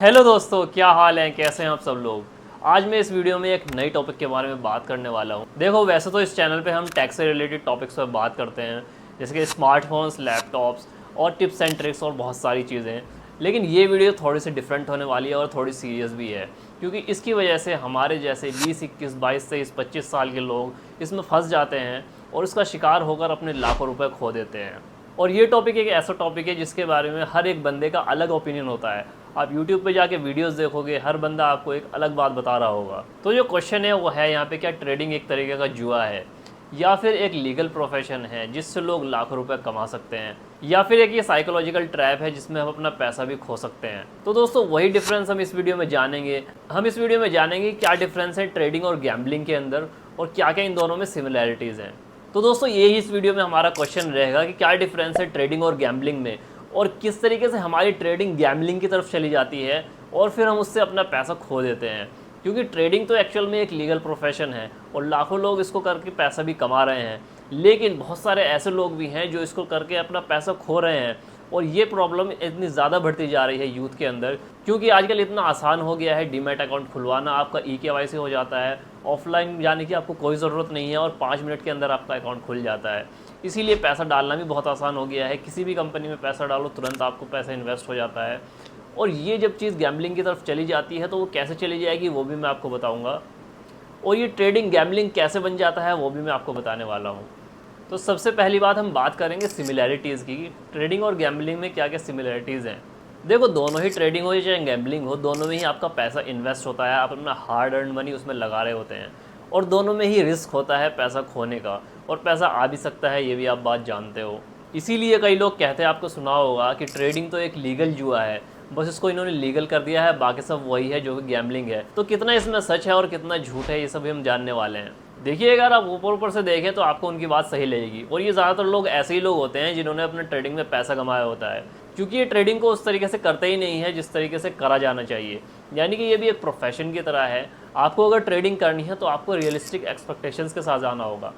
Hello दोस्तों, क्या हाल है? कैसे हैं आप सब लोग। आज मैं इस वीडियो में एक नई टॉपिक के बारे में बात करने वाला हूं। देखो, वैसे तो इस चैनल पे हम टैक्स से रिलेटेड टॉपिक्स पर बात करते हैं, जैसे कि स्मार्टफोन्स, लैपटॉप्स और टिप्स एंड ट्रिक्स और बहुत सारी चीज़ें। लेकिन ये वीडियो थोड़ी सी डिफरेंट होने वाली है और थोड़ी सीरियस भी है, क्योंकि इसकी वजह से हमारे जैसे 20, 21, 22, 23, 25 साल के लोग इसमें फंस जाते हैं और इसका शिकार होकर अपने लाखों रुपए खो देते हैं। और ये टॉपिक एक ऐसा टॉपिक है जिसके बारे में हर एक बंदे का अलग ओपिनियन होता है। आप YouTube पे जाके वीडियोस देखोगे, हर बंदा आपको एक अलग बात बता रहा होगा। तो जो क्वेश्चन है वो है यहाँ पे, क्या ट्रेडिंग एक तरीके का जुआ है या फिर एक लीगल प्रोफेशन है जिससे लोग लाखों रुपए कमा सकते हैं, या फिर एक ये साइकोलॉजिकल ट्रैप है जिसमें हम अपना पैसा भी खो सकते हैं। तो दोस्तों, वही डिफरेंस हम इस वीडियो में जानेंगे। हम इस वीडियो में जानेंगे क्या डिफरेंस है ट्रेडिंग और गैम्बलिंग के अंदर और क्या क्या इन दोनों में सिमिलैरिटीज़ हैं। तो दोस्तों, यही इस वीडियो में हमारा क्वेश्चन रहेगा कि क्या डिफरेंस है ट्रेडिंग और गैम्बलिंग में, और किस तरीके से हमारी ट्रेडिंग गैम्बलिंग की तरफ चली जाती है और फिर हम उससे अपना पैसा खो देते हैं। क्योंकि ट्रेडिंग तो एक्चुअल में एक लीगल प्रोफेशन है और लाखों लोग इसको करके पैसा भी कमा रहे हैं, लेकिन बहुत सारे ऐसे लोग भी हैं जो इसको करके अपना पैसा खो रहे हैं। और ये प्रॉब्लम इतनी ज़्यादा बढ़ती जा रही है यूथ के अंदर, क्योंकि आजकल इतना आसान हो गया है डीमैट अकाउंट खुलवाना। आपका ई-केवाईसी हो जाता है, ऑफलाइन जाने की आपको कोई ज़रूरत नहीं है और 5 मिनट के अंदर आपका अकाउंट खुल जाता है। इसीलिए पैसा डालना भी बहुत आसान हो गया है। किसी भी कंपनी में पैसा डालो, तुरंत आपको पैसा इन्वेस्ट हो जाता है। और ये जब चीज़ गैम्बलिंग की तरफ चली जाती है तो वो कैसे चली जाएगी वो भी मैं आपको बताऊंगा। और ये ट्रेडिंग गैम्बलिंग कैसे बन जाता है वो भी मैं आपको बताने वाला हूँ। तो सबसे पहली बात हम बात करेंगे सिमिलैरिटीज़ की, ट्रेडिंग और गैम्बलिंग में क्या क्या सिमिलैरिटीज़ हैं। देखो, दोनों ही ट्रेडिंग हो चाहे गैम्बलिंग हो, दोनों में ही आपका पैसा इन्वेस्ट होता है। आप अपना हार्ड अर्न मनी उसमें लगा रहे होते हैं और दोनों में ही रिस्क होता है पैसा खोने का, और पैसा आ भी सकता है, ये भी आप बात जानते हो। इसीलिए कई लोग कहते हैं, आपको सुना होगा कि ट्रेडिंग तो एक लीगल जुआ है, बस इसको इन्होंने लीगल कर दिया है, बाकी सब वही है जो कि गैम्बलिंग है। तो कितना इसमें सच है और कितना झूठ है, ये सब हम जानने वाले हैं। देखिए, अगर आप ऊपर ऊपर से देखें तो आपको उनकी बात सही लगेगी, और ये ज़्यादातर लोग ऐसे ही लोग होते हैं जिन्होंने अपने ट्रेडिंग में पैसा कमाया होता है, क्योंकि ये ट्रेडिंग को उस तरीके से करते ही नहीं है जिस तरीके से करा जाना चाहिए। यानी कि ये भी एक प्रोफेशन की तरह है। आपको अगर ट्रेडिंग करनी है तो आपको रियलिस्टिक एक्सपेक्टेशंस के साथ जाना होगा।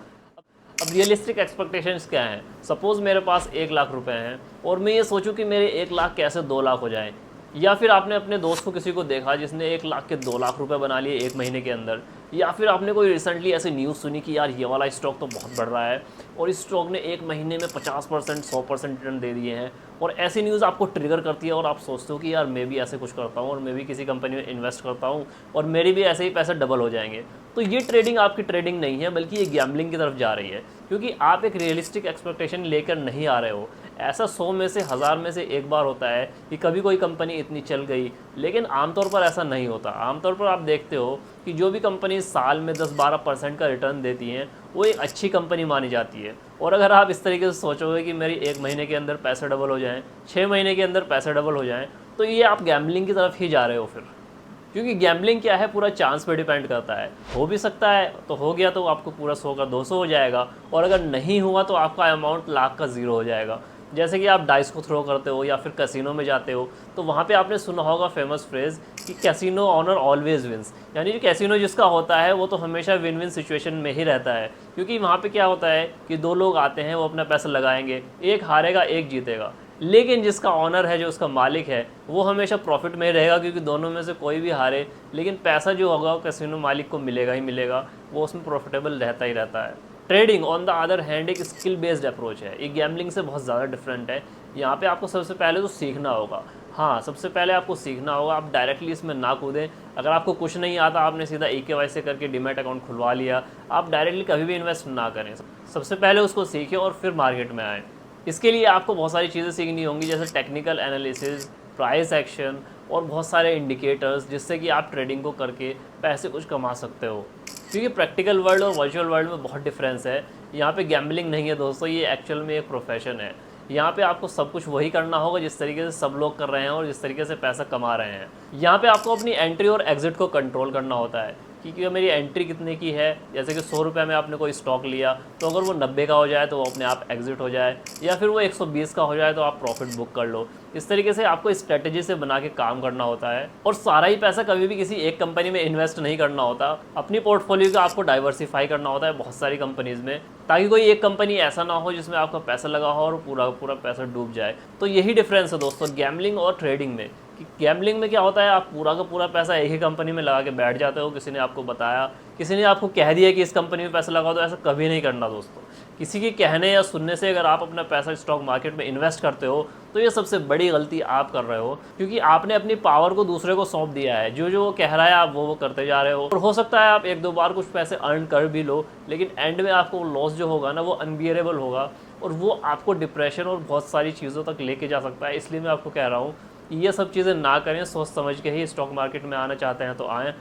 अब रियलिस्टिक एक्सपेक्टेशंस क्या हैं? सपोज़ मेरे पास 1 लाख रुपए हैं और मैं ये सोचूं कि मेरे 1 लाख कैसे 2 लाख हो जाएं, या फिर आपने अपने दोस्त को किसी को देखा जिसने 1 लाख के 2 लाख रुपए बना लिए 1 महीने के अंदर, या फिर आपने कोई रिसेंटली ऐसी न्यूज़ सुनी कि यार ये वाला स्टॉक तो बहुत बढ़ रहा है और इस स्टॉक ने 1 महीने में 50%, 100% रिटर्न दे दिए हैं, और ऐसी न्यूज़ आपको ट्रिगर करती है और आप सोचते हो कि यार मैं भी ऐसे कुछ करता हूँ और मैं भी किसी कंपनी में इन्वेस्ट करता हूँ और मेरे भी ऐसे ही पैसे डबल हो जाएंगे। तो ये ट्रेडिंग आपकी ट्रेडिंग नहीं है, बल्कि ये गैम्बलिंग की तरफ जा रही है, क्योंकि आप एक रियलिस्टिक एक्सपेक्टेशन लेकर नहीं आ रहे हो। ऐसा 100 में से 1000 में से एक बार होता है कि कभी कोई कंपनी इतनी चल गई, लेकिन आमतौर पर ऐसा नहीं होता। आमतौर पर आप देखते हो कि जो भी कंपनी साल में 10-12% का रिटर्न देती हैं वो एक अच्छी कंपनी मानी जाती है। और अगर आप इस तरीके से सोचोगे कि मेरी 1 महीने के अंदर पैसे डबल हो जाएँ, 6 महीने के अंदर पैसे डबल हो जाएँ, तो ये आप गैम्बलिंग की तरफ ही जा रहे हो फिर। क्योंकि गैम्बलिंग क्या है, पूरा चांस पे डिपेंड करता है। हो भी सकता है तो हो गया तो आपको पूरा 100 का 200 हो जाएगा, और अगर नहीं हुआ तो आपका अमाउंट लाख का 0 हो जाएगा। जैसे कि आप डाइस को थ्रो करते हो या फिर कैसीनो में जाते हो, तो वहाँ पे आपने सुना होगा फेमस फ्रेज़ कि कैसीनो ऑनर ऑलवेज विंस। यानी कि कैसीनो जिसका होता है वो तो हमेशा विन विन सिचुएशन में ही रहता है, क्योंकि वहाँ पे क्या होता है कि 2 लोग आते हैं, वो अपना पैसा लगाएंगे, एक हारेगा एक जीतेगा। लेकिन जिसका ऑनर है, जो उसका मालिक है, वो हमेशा प्रॉफिट में ही रहेगा, क्योंकि दोनों में से कोई भी हारे लेकिन पैसा जो होगा वो कैसीनो मालिक को मिलेगा ही मिलेगा, वो उसमें प्रॉफिटेबल रहता ही रहता है। Trading on the other hand एक स्किल बेस्ड अप्रोच है, ये गैम्बलिंग से बहुत ज़्यादा डिफरेंट है। यहाँ पे आपको सबसे पहले तो सीखना होगा। हाँ, सबसे पहले आपको सीखना होगा, आप डायरेक्टली इसमें ना कूदें। अगर आपको कुछ नहीं आता, आपने सीधा ई-केवाईसी करके डीमैट अकाउंट खुलवा लिया, आप डायरेक्टली कभी भी इन्वेस्ट ना करें। सबसे पहले उसको सीखें और फिर मार्केट में आएँ। इसके लिए आपको बहुत सारी चीज़ें सीखनी होंगी, जैसे टेक्निकल एनालिसिस, प्राइस एक्शन और बहुत सारे इंडिकेटर्स, जिससे कि आप ट्रेडिंग को करके पैसे कुछ कमा सकते हो। क्योंकि प्रैक्टिकल वर्ल्ड और वर्चुअल वर्ल्ड में बहुत डिफरेंस है। यहाँ पे गैम्बलिंग नहीं है दोस्तों, ये एक्चुअल में एक प्रोफेशन है। यहाँ पे आपको सब कुछ वही करना होगा जिस तरीके से सब लोग कर रहे हैं और जिस तरीके से पैसा कमा रहे हैं। यहाँ पे आपको अपनी एंट्री और एग्जिट को कंट्रोल करना होता है कि मेरी एंट्री कितने की है। जैसे कि 100 रुपये में आपने कोई स्टॉक लिया, तो अगर वो 90 का हो जाए तो वो अपने आप एग्जिट हो जाए, या फिर वो 120 का हो जाए तो आप प्रॉफिट बुक कर लो। इस तरीके से आपको स्ट्रेटजी से बना के काम करना होता है, और सारा ही पैसा कभी भी किसी एक कंपनी में इन्वेस्ट नहीं करना होता। अपनी पोर्टफोलियो को आपको डाइवर्सिफाई करना होता है बहुत सारी कंपनीज़ में, ताकि कोई एक कंपनी ऐसा ना हो जिसमें आपका पैसा लगा हो और पूरा पूरा पैसा डूब जाए। तो यही डिफरेंस है दोस्तों गैम्बलिंग और ट्रेडिंग में, कि गैम्बलिंग में क्या होता है, आप पूरा का पूरा पैसा एक ही कंपनी में लगा के बैठ जाते हो। किसी ने आपको बताया, किसी ने आपको कह दिया कि इस कंपनी में पैसा लगाओ, तो ऐसा कभी नहीं करना दोस्तों। किसी के कहने या सुनने से अगर आप अपना पैसा स्टॉक मार्केट में इन्वेस्ट करते हो तो ये सबसे बड़ी गलती आप कर रहे हो, क्योंकि आपने अपनी पावर को दूसरे को सौंप दिया है। जो जो वो कह रहा है आप वो करते जा रहे हो, और हो सकता है आप एक दो बार कुछ पैसे अर्न कर भी लो, लेकिन एंड में आपको लॉस जो होगा ना वो अनबियरेबल होगा, और वो आपको डिप्रेशन और बहुत सारी चीज़ों तक लेके जा सकता है। इसलिए मैं आपको कह रहा हूँ ये सब चीज़ें ना करें, सोच समझ के ही स्टॉक मार्केट में आना चाहते हैं तो आएँ।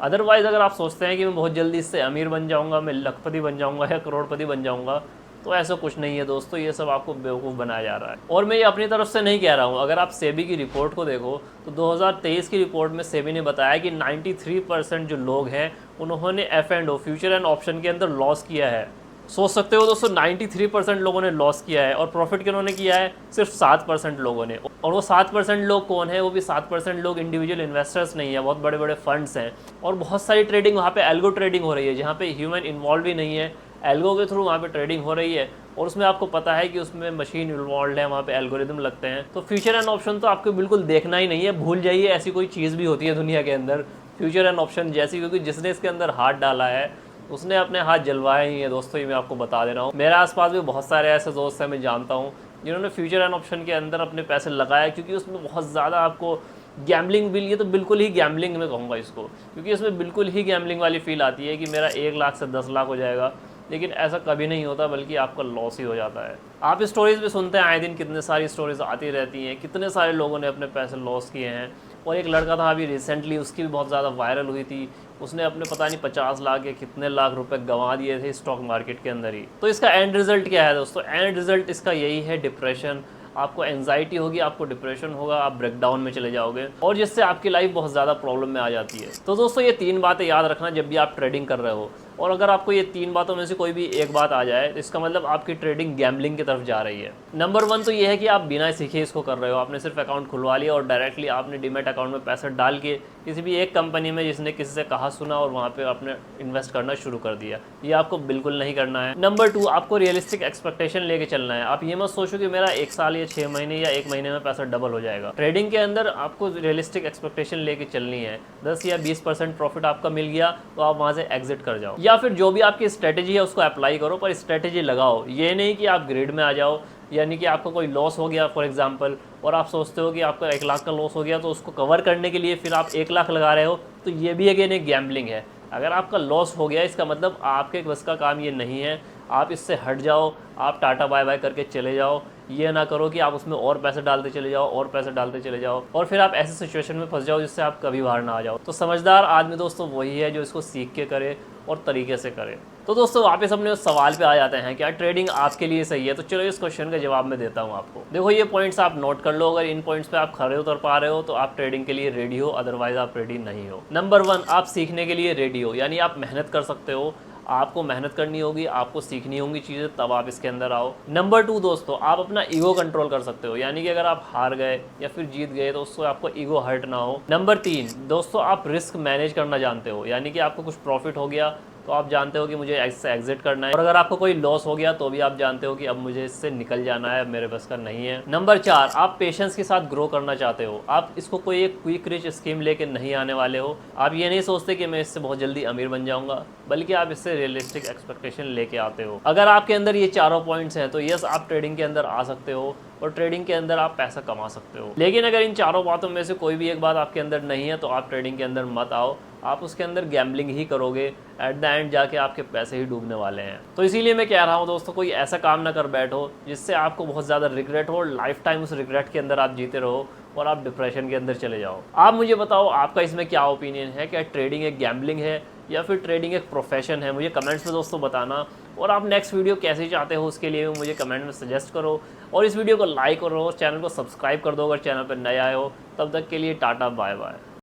अदरवाइज़ अगर आप सोचते हैं कि मैं बहुत जल्दी इससे अमीर बन जाऊंगा, मैं लखपति बन जाऊंगा या करोड़पति बन जाऊंगा, तो ऐसा कुछ नहीं है दोस्तों। ये सब आपको बेवकूफ़ बनाया जा रहा है, और मैं ये अपनी तरफ से नहीं कह रहा हूँ। अगर आप सेबी की रिपोर्ट को देखो तो 2023 की रिपोर्ट में सेबी ने बताया कि 93% जो लोग हैं उन्होंने F&O फ्यूचर एंड ऑप्शन के अंदर लॉस किया है। सोच सकते हो दोस्तों, 93% लोगों ने लॉस किया है, और प्रॉफिट किन्होंने किया है, सिर्फ 7% लोगों ने। और वो 7% लोग कौन है? वो भी 7% लोग इंडिविजुअल इन्वेस्टर्स नहीं है, बहुत बड़े बड़े फंड्स हैं, और बहुत सारी ट्रेडिंग वहाँ पे एल्गो ट्रेडिंग हो रही है, जहाँ पे ह्यूमन इन्वॉल्व ही नहीं है। एल्गो के थ्रू वहाँ पे ट्रेडिंग हो रही है, और उसमें आपको पता है कि उसमें मशीन इन्वॉल्व है, वहाँ पे एल्गोरिदम लगते हैं। तो फ्यूचर एंड ऑप्शन तो आपको बिल्कुल देखना ही नहीं है, भूल जाइए ऐसी कोई चीज़ भी होती है दुनिया के अंदर फ्यूचर एंड ऑप्शन जैसी, क्योंकि जिसने इसके अंदर हाथ डाला है उसने अपने हाथ जलवाए ही है दोस्तों। ये मैं आपको बता दे रहा हूँ। मेरे आसपास भी बहुत सारे ऐसे दोस्त हैं, मैं जानता हूँ, जिन्होंने फ्यूचर एंड ऑप्शन के अंदर अपने पैसे लगाए, क्योंकि उसमें बहुत ज़्यादा आपको गैम्बलिंग बिल, ये तो बिल्कुल ही गैम्बलिंग में कहूँगा इसको, क्योंकि इसमें बिल्कुल ही गैम्बलिंग वाली फील आती है कि मेरा 1 लाख से 10 लाख हो जाएगा, लेकिन ऐसा कभी नहीं होता, बल्कि आपका लॉस ही हो जाता है। आप स्टोरीज़ भी सुनते हैं आए दिन, कितने सारी स्टोरीज़ आती रहती हैं, कितने सारे लोगों ने अपने पैसे लॉस किए हैं। और एक लड़का था अभी रिसेंटली, उसकी भी बहुत ज़्यादा वायरल हुई थी, उसने अपने पता नहीं 50 लाख या कितने लाख रुपए गंवा दिए थे स्टॉक मार्केट के अंदर ही। तो इसका एंड रिजल्ट क्या है दोस्तों? एंड रिजल्ट इसका यही है, डिप्रेशन। आपको एंजाइटी होगी, आपको डिप्रेशन होगा, आप ब्रेकडाउन में चले जाओगे, और जिससे आपकी लाइफ बहुत ज़्यादा प्रॉब्लम में आ जाती है। तो दोस्तों ये 3 बातें याद रखना जब भी आप ट्रेडिंग कर रहे हो, और अगर आपको ये 3 बातों में से कोई भी एक बात आ जाए तो इसका मतलब आपकी ट्रेडिंग गैम्बलिंग की तरफ जा रही है। नंबर 1 तो ये है कि आप बिना सीखे इसको कर रहे हो। आपने सिर्फ अकाउंट खुलवा लिया और डायरेक्टली आपने डीमैट अकाउंट में पैसा डाल के किसी भी एक कंपनी में जिसने किसी से कहा सुना और वहाँ पे आपने इन्वेस्ट करना शुरू कर दिया। ये आपको बिल्कुल नहीं करना है। नंबर 2, आपको रियलिस्टिक एक्सपेक्टेशन लेके चलना है। आप ये मत सोचो कि मेरा 1 साल या 6 महीने या 1 महीने में पैसा डबल हो जाएगा। ट्रेडिंग के अंदर आपको रियलिस्टिक एक्सपेक्टेशन लेके चलनी है। 10 या 20% प्रॉफिट आपका मिल गया तो आप वहाँ से एग्जिट कर जाओ, या फिर जो भी आपकी स्ट्रेटेजी है उसको अप्लाई करो, पर स्ट्रेटेजी लगाओ। ये नहीं कि आप ग्रिड में आ जाओ, यानी कि आपका कोई लॉस हो गया फॉर एग्जांपल, और आप सोचते हो कि आपका 1 लाख का लॉस हो गया तो उसको कवर करने के लिए फिर आप 1 लाख लगा रहे हो, तो ये भी अगेन एक गैम्बलिंग है। अगर आपका लॉस हो गया इसका मतलब आपके बस का काम ये नहीं है, आप इससे हट जाओ, आप टाटा बाय बाय करके चले जाओ। ये ना करो कि आप उसमें और पैसे डालते चले जाओ और पैसे डालते चले जाओ, और फिर आप ऐसे सिचुएशन में फंस जाओ जिससे आप कभी बाहर ना आ जाओ। तो समझदार आदमी दोस्तों वही है जो इसको सीख के करे और तरीके से करे। तो दोस्तों वापस अपने उस सवाल पे आ जाते हैं, क्या ट्रेडिंग आपके लिए सही है? तो चलो इस क्वेश्चन का जवाब मैं देता हूँ आपको। देखो ये पॉइंट्स आप नोट कर लो, अगर इन पॉइंट्स पे आप खड़े उतर पा रहे हो तो आप ट्रेडिंग के लिए रेडी हो, अदरवाइज आप रेडी नहीं हो। नंबर 1, आप सीखने के लिए रेडी हो, यानी आप मेहनत कर सकते हो, आपको मेहनत करनी होगी, आपको सीखनी होंगी चीज़ें, तब आप इसके अंदर आओ। नंबर 2 दोस्तों, आप अपना ईगो कंट्रोल कर सकते हो, यानी कि अगर आप हार गए या फिर जीत गए तो उससे आपको ईगो हर्ट ना हो। नंबर 3 दोस्तों, आप रिस्क मैनेज करना जानते हो, यानी कि आपको कुछ प्रॉफिट हो गया तो आप जानते हो कि मुझे इससे एग्जिट करना है, और अगर आपको कोई लॉस हो गया तो भी आप जानते हो कि अब मुझे इससे निकल जाना है, मेरे बस का नहीं है। नंबर 4, आप पेशेंस के साथ ग्रो करना चाहते हो। आप इसको कोई एक क्विक रिच स्कीम लेके नहीं आने वाले हो। आप ये नहीं सोचते कि मैं इससे बहुत जल्दी अमीर बन जाऊंगा, बल्कि आप इससे रियलिस्टिक एक्सपेक्टेशन लेके आते हो। अगर आपके अंदर ये चारों पॉइंट्स हैं तो यस, आप ट्रेडिंग के अंदर आ सकते हो और ट्रेडिंग के अंदर आप पैसा कमा सकते हो। लेकिन अगर इन चारों बातों में से कोई भी एक बात आपके अंदर नहीं है तो आप ट्रेडिंग के अंदर मत आओ, आप उसके अंदर गैम्बलिंग ही करोगे। एट द एंड जाके आपके पैसे ही डूबने वाले हैं। तो इसीलिए मैं कह रहा हूँ दोस्तों, कोई ऐसा काम ना कर बैठो जिससे आपको बहुत ज़्यादा रिग्रेट हो, लाइफ टाइम उस रिग्रेट के अंदर आप जीते रहो और आप डिप्रेशन के अंदर चले जाओ। आप मुझे बताओ आपका इसमें क्या ओपिनियन है, क्या ट्रेडिंग एक गैम्बलिंग है या फिर ट्रेडिंग एक प्रोफेशन है? मुझे कमेंट्स में दोस्तों बताना, और आप नेक्स्ट वीडियो कैसे चाहते हो उसके लिए मुझे कमेंट में सजेस्ट करो, और इस वीडियो को लाइक करो, चैनल को सब्सक्राइब कर दो अगर चैनल पर नए आए हो। तब तक के लिए टाटा बाय बाय।